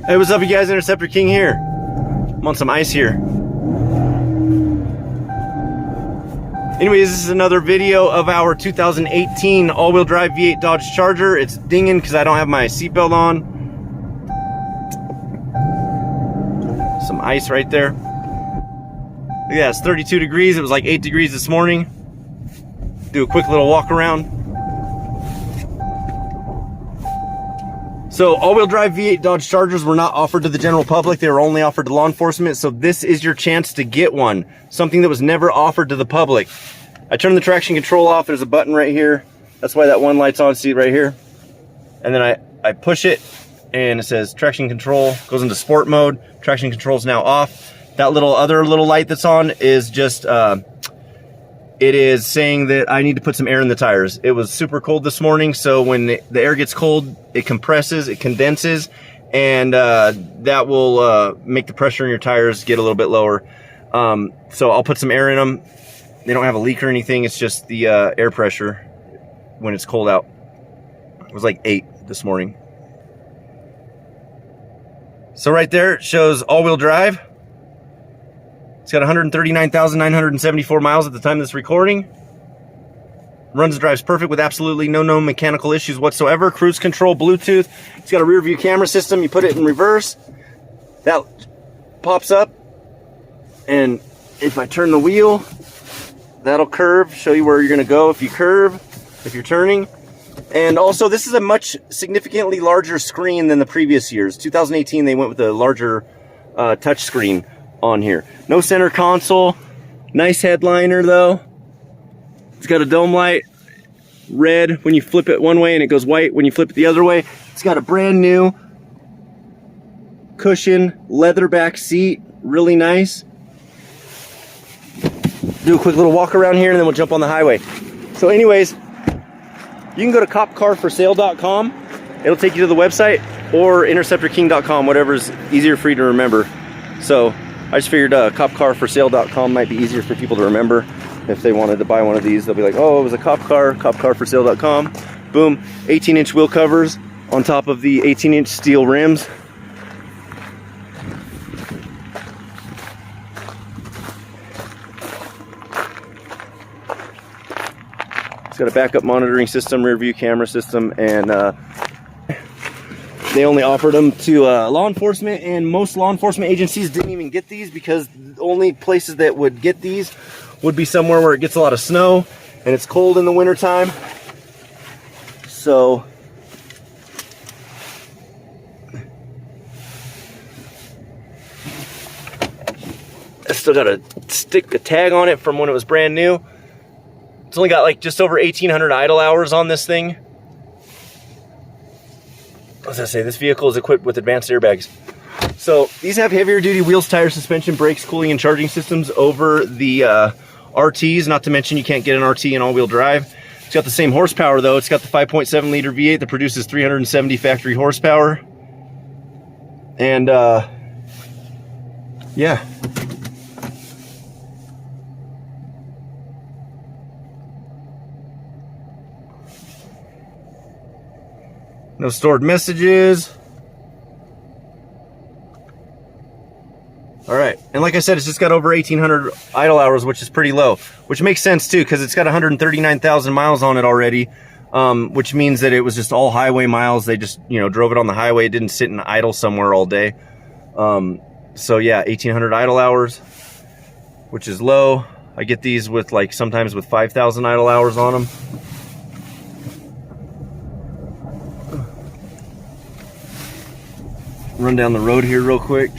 Hey, what's up, you guys? Interceptor King here. I'm on some ice here. Anyways, this is another video of our 2018 all-wheel drive V8 Dodge Charger. It's dinging because I don't have my seatbelt on. Some ice right there. Look at that, it's 32 degrees. It was like 8 degrees this morning. Do a quick little walk around. So all-wheel drive V8 Dodge Chargers were not offered to the general public. They were only offered to law enforcement. So this is your chance to get one. Something that was never offered to the public. I turn the traction control off. There's a button right here. That's why that one light's on. See it right here. And then I push it and it says traction control goes into sport mode. Traction control is now off. That other little light that's on is just, it is saying that I need to put some air in the tires. It was super cold this morning, so when the air gets cold, it compresses, it condenses, and that will make the pressure in your tires get a little bit lower. So I'll put some air in them. They don't have a leak or anything. It's just the air pressure when it's cold out. It was like 8 this morning. So right there, it shows all-wheel drive. It's got 139,974 miles at the time of this recording. Runs and drives perfect with absolutely no known mechanical issues whatsoever. Cruise control, Bluetooth. It's got a rear view camera system. You put it in reverse. That pops up. And if I turn the wheel, that'll curve. Show you where you're going to go if you curve, if you're turning. And also, this is a much significantly larger screen than the previous years. 2018, they went with a larger touch screen on here. No center console. Nice headliner though. It's got a dome light. Red when you flip it one way and it goes white when you flip it the other way. It's got a brand new cushion, leather back seat. Really nice. Do a quick little walk around here and then we'll jump on the highway. So anyways, you can go to copcarforsale.com. It'll take you to the website, or interceptorking.com, whatever's easier for you to remember. So I just figured copcarforsale.com might be easier for people to remember. If they wanted to buy one of these, they'll be like, oh, it was a cop car, copcarforsale.com. Boom, 18-inch wheel covers on top of the 18-inch steel rims. It's got a backup monitoring system, rear view camera system, and they only offered them to law enforcement, and most law enforcement agencies didn't even get these because the only places that would get these would be somewhere where it gets a lot of snow and it's cold in the wintertime. So I still got a tag on it from when it was brand new. It's only got like just over 1,800 idle hours on this thing. As I say, this vehicle is equipped with advanced airbags. So these have heavier duty wheels, tires, suspension, brakes, cooling, and charging systems over the RTs. Not to mention you can't get an RT in all-wheel drive. It's got the same horsepower though. It's got the 5.7 liter V8 that produces 370 factory horsepower. And yeah. No stored messages. All right, and like I said, it's just got over 1,800 idle hours, which is pretty low, which makes sense too, because it's got 139,000 miles on it already, which means that it was just all highway miles. They just, drove it on the highway. It didn't sit in idle somewhere all day. So yeah, 1,800 idle hours, which is low. I get these with sometimes with 5,000 idle hours on them. Run down the road here real quick.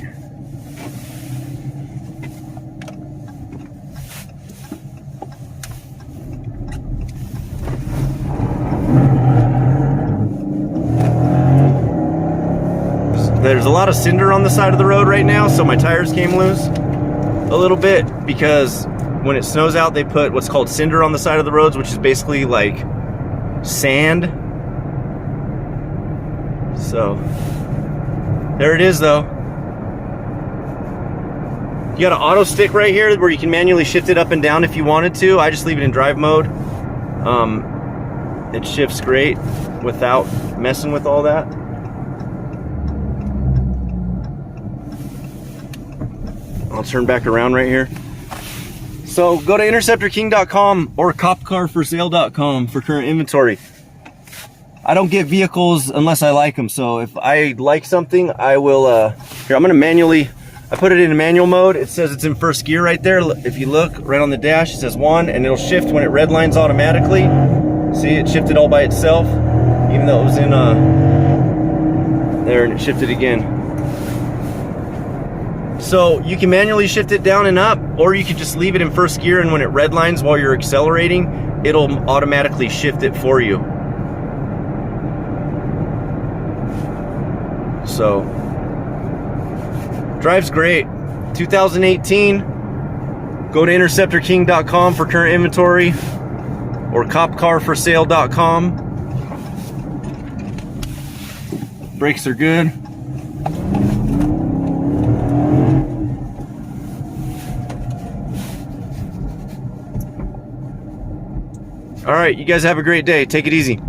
There's a lot of cinder on the side of the road right now, so my tires came loose a little bit because when it snows out, they put what's called cinder on the side of the roads, which is basically like sand. So there it is though. You got an auto stick right here where you can manually shift it up and down if you wanted to. I just leave it in drive mode. It shifts great without messing with all that. I'll turn back around right here. So go to interceptorking.com or copcarforsale.com for current inventory. I don't get vehicles unless I like them. So if I like something, I will, here, I'm gonna manually, I put it in manual mode. It says it's in first gear right there. If you look right on the dash, it says 1, and it'll shift when it redlines automatically. See, it shifted all by itself, even though it was in there, and it shifted again. So you can manually shift it down and up, or you could just leave it in first gear, and when it redlines while you're accelerating, it'll automatically shift it for you. So, drives great. 2018, go to interceptorking.com for current inventory, or copcarforsale.com. Brakes are good. All right, you guys have a great day. Take it easy.